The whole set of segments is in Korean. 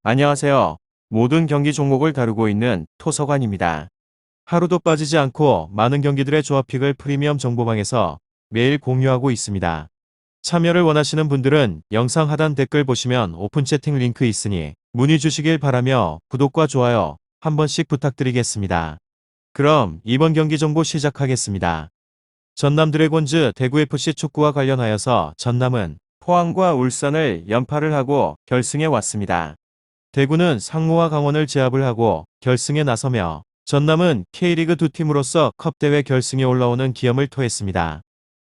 안녕하세요. 모든 경기 종목을 다루고 있는 토서관입니다. 하루도 빠지지 않고 많은 경기들의 조합픽을 프리미엄 정보방에서 매일 공유하고 있습니다. 참여를 원하시는 분들은 영상 하단 댓글 보시면 오픈 채팅 링크 있으니 문의 주시길 바라며 구독과 좋아요 한 번씩 부탁드리겠습니다. 그럼 이번 경기 정보 시작하겠습니다. 전남 드래곤즈 대구FC 축구와 관련하여서 전남은 포항과 울산을 연파를 하고 결승에 왔습니다. 대구는 상무와 강원을 제압을 하고 결승에 나서며 전남은 K리그 두 팀으로서 컵대회 결승에 올라오는 기염을 토했습니다.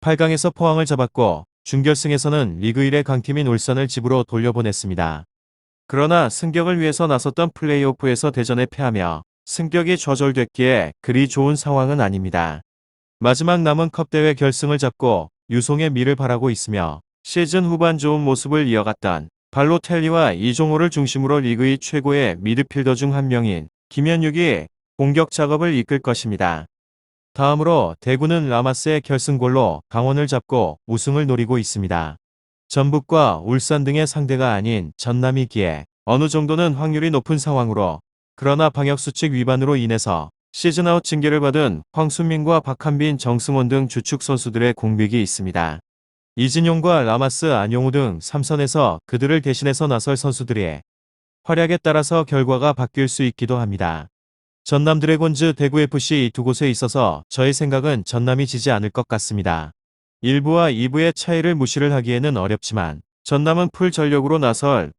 8강에서 포항을 잡았고 준결승에서는 리그 1의 강팀인 울산을 집으로 돌려보냈습니다. 그러나 승격을 위해서 나섰던 플레이오프에서 대전에 패하며 승격이 좌절됐기에 그리 좋은 상황은 아닙니다. 마지막 남은 컵대회 결승을 잡고 유송의 미를 바라고 있으며 시즌 후반 좋은 모습을 이어갔던 발로텔리와 이종호를 중심으로 리그 2 최고의 미드필더 중 한 명인 김현육이 공격 작업을 이끌 것입니다. 다음으로 대구는 라마스의 결승골로 강원을 잡고 우승을 노리고 있습니다. 전북과 울산 등의 상대가 아닌 전남이기에 어느 정도는 확률이 높은 상황으로, 그러나 방역수칙 위반으로 인해서 시즌아웃 징계를 받은 황순민과 박한빈, 정승원 등 주축 선수들의 공백이 있습니다. 이진용과 라마스, 안용우 등 3선에서 그들을 대신해서 나설 선수들의 활약에 따라서 결과가 바뀔 수 있기도 합니다. 전남 드래곤즈, 대구FC 이 두 곳에 있어서 저의 생각은 전남이 지지 않을 것 같습니다. 1부와 2부의 차이를 무시를 하기에는 어렵지만 전남은 풀 전력으로 나설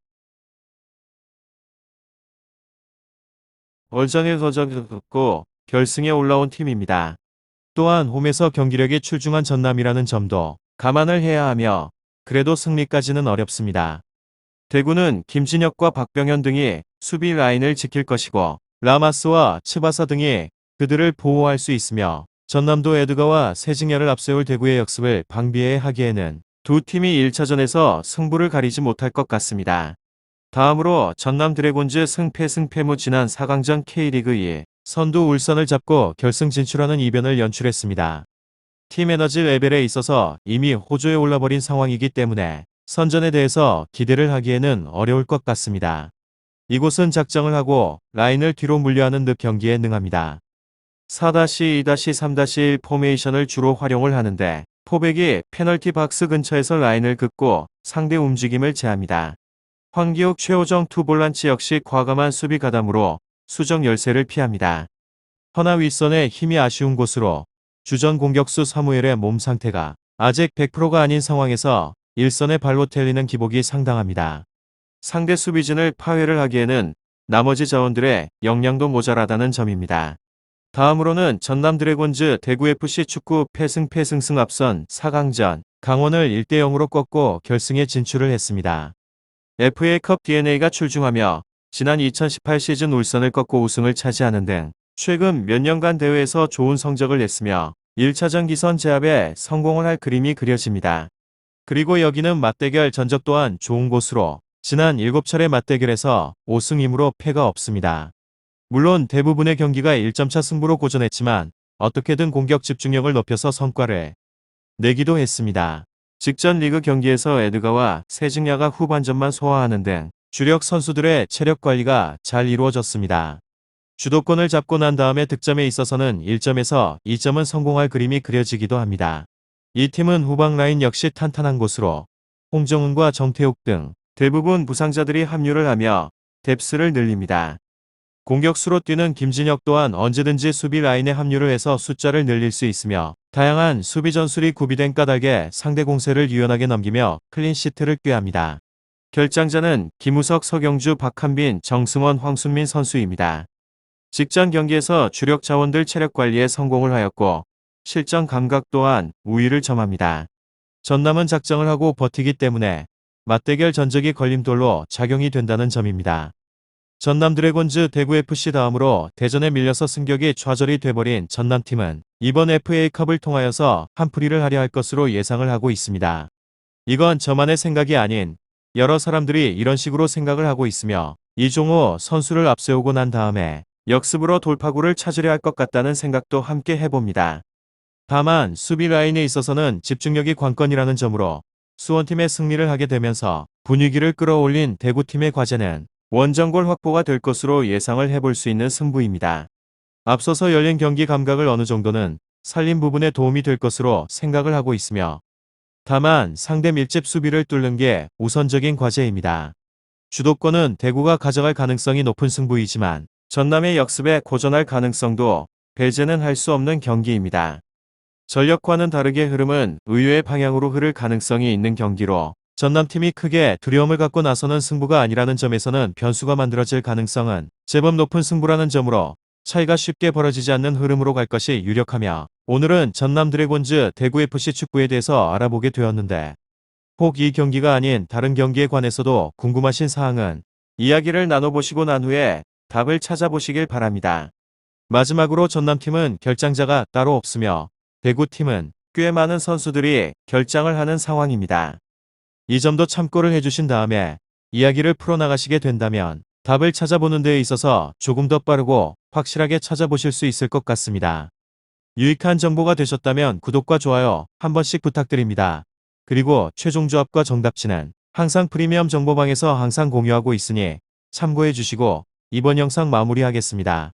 얼전을 거저듣고 결승에 올라온 팀입니다. 또한 홈에서 경기력이 출중한 전남이라는 점도 감안을 해야 하며 그래도 승리까지는 어렵습니다. 대구는 김진혁과 박병현 등이 수비 라인을 지킬 것이고 라마스와 츠바사 등이 그들을 보호할 수 있으며 전남도 에드가와 세징야를 앞세울 대구의 역습을 방비해야 하기에는 두 팀이 1차전에서 승부를 가리지 못할 것 같습니다. 다음으로 전남 드래곤즈 승패무 지난 4강전 K리그 2 선두 울산을 잡고 결승 진출하는 이변을 연출했습니다. 팀 에너지 레벨에 있어서 이미 호조에 올라버린 상황이기 때문에 선전에 대해서 기대를 하기에는 어려울 것 같습니다. 이곳은 작정을 하고 라인을 뒤로 물려하는 듯 경기에 능합니다. 4-2-3-1 포메이션을 주로 활용을 하는데 포백이 페널티 박스 근처에서 라인을 긋고 상대 움직임을 제합니다. 황기욱, 최호정 투 볼란치 역시 과감한 수비 가담으로 수적 열세를 피합니다. 허나 윗선의 힘이 아쉬운 곳으로 주전 공격수 사무엘의 몸 상태가 아직 100%가 아닌 상황에서 일선의 발로텔리는 기복이 상당합니다. 상대 수비진을 파괴를 하기에는 나머지 자원들의 역량도 모자라다는 점입니다. 다음으로는 전남 드래곤즈 대구FC 축구 패승 앞선 4강전 강원을 1-0으로 꺾고 결승에 진출을 했습니다. FA컵 DNA가 출중하며 지난 2018 시즌 울산을 꺾고 우승을 차지하는 등 최근 몇 년간 대회에서 좋은 성적을 냈으며 1차전 기선 제압에 성공을 할 그림이 그려집니다. 그리고 여기는 맞대결 전적 또한 좋은 곳으로 지난 7차례 맞대결에서 5승 2무로 패가 없습니다. 물론 대부분의 경기가 1점차 승부로 고전했지만 어떻게든 공격 집중력을 높여서 성과를 내기도 했습니다. 직전 리그 경기에서 에드가와 세징야가 후반전만 소화하는 등 주력 선수들의 체력 관리가 잘 이루어졌습니다. 주도권을 잡고 난 다음에 득점에 있어서는 1점에서 2점은 성공할 그림이 그려지기도 합니다. 이 팀은 후방 라인 역시 탄탄한 곳으로 홍정은과 정태욱 등 대부분 부상자들이 합류를 하며 뎁스를 늘립니다. 공격수로 뛰는 김진혁 또한 언제든지 수비 라인에 합류를 해서 숫자를 늘릴 수 있으며 다양한 수비 전술이 구비된 까닭에 상대 공세를 유연하게 넘기며 클린시트를 꾀합니다. 결장자는 김우석, 서경주, 박한빈, 정승원, 황순민 선수입니다. 직전 경기에서 주력 자원들 체력 관리에 성공을 하였고 실전 감각 또한 우위를 점합니다. 전남은 작정을 하고 버티기 때문에 맞대결 전적이 걸림돌로 작용이 된다는 점입니다. 전남 드래곤즈 대구FC 다음으로 대전에 밀려서 승격이 좌절이 돼버린 전남팀은 이번 FA컵을 통하여서 한풀이를 하려 할 것으로 예상을 하고 있습니다. 이건 저만의 생각이 아닌 여러 사람들이 이런 식으로 생각을 하고 있으며 이종호 선수를 앞세우고 난 다음에 역습으로 돌파구를 찾으려 할 것 같다는 생각도 함께 해봅니다. 다만 수비 라인에 있어서는 집중력이 관건이라는 점으로 수원팀의 승리를 하게 되면서 분위기를 끌어올린 대구팀의 과제는 원정골 확보가 될 것으로 예상을 해볼 수 있는 승부입니다. 앞서서 열린 경기 감각을 어느 정도는 살린 부분에 도움이 될 것으로 생각을 하고 있으며 다만 상대 밀집 수비를 뚫는 게 우선적인 과제입니다. 주도권은 대구가 가져갈 가능성이 높은 승부이지만 전남의 역습에 고전할 가능성도 배제는 할 수 없는 경기입니다. 전력과는 다르게 흐름은 의외의 방향으로 흐를 가능성이 있는 경기로 전남팀이 크게 두려움을 갖고 나서는 승부가 아니라는 점에서는 변수가 만들어질 가능성은 제법 높은 승부라는 점으로 차이가 쉽게 벌어지지 않는 흐름으로 갈 것이 유력하며 오늘은 전남 드래곤즈 대구FC 축구에 대해서 알아보게 되었는데 혹 이 경기가 아닌 다른 경기에 관해서도 궁금하신 사항은 이야기를 나눠보시고 난 후에 답을 찾아보시길 바랍니다. 마지막으로 전남팀은 결장자가 따로 없으며 대구팀은 꽤 많은 선수들이 결장을 하는 상황입니다. 이 점도 참고를 해주신 다음에 이야기를 풀어나가시게 된다면 답을 찾아보는 데 있어서 조금 더 빠르고 확실하게 찾아보실 수 있을 것 같습니다. 유익한 정보가 되셨다면 구독과 좋아요 한 번씩 부탁드립니다. 그리고 최종 조합과 정답치는 항상 프리미엄 정보방에서 항상 공유하고 있으니 참고해 주시고 이번 영상 마무리하겠습니다.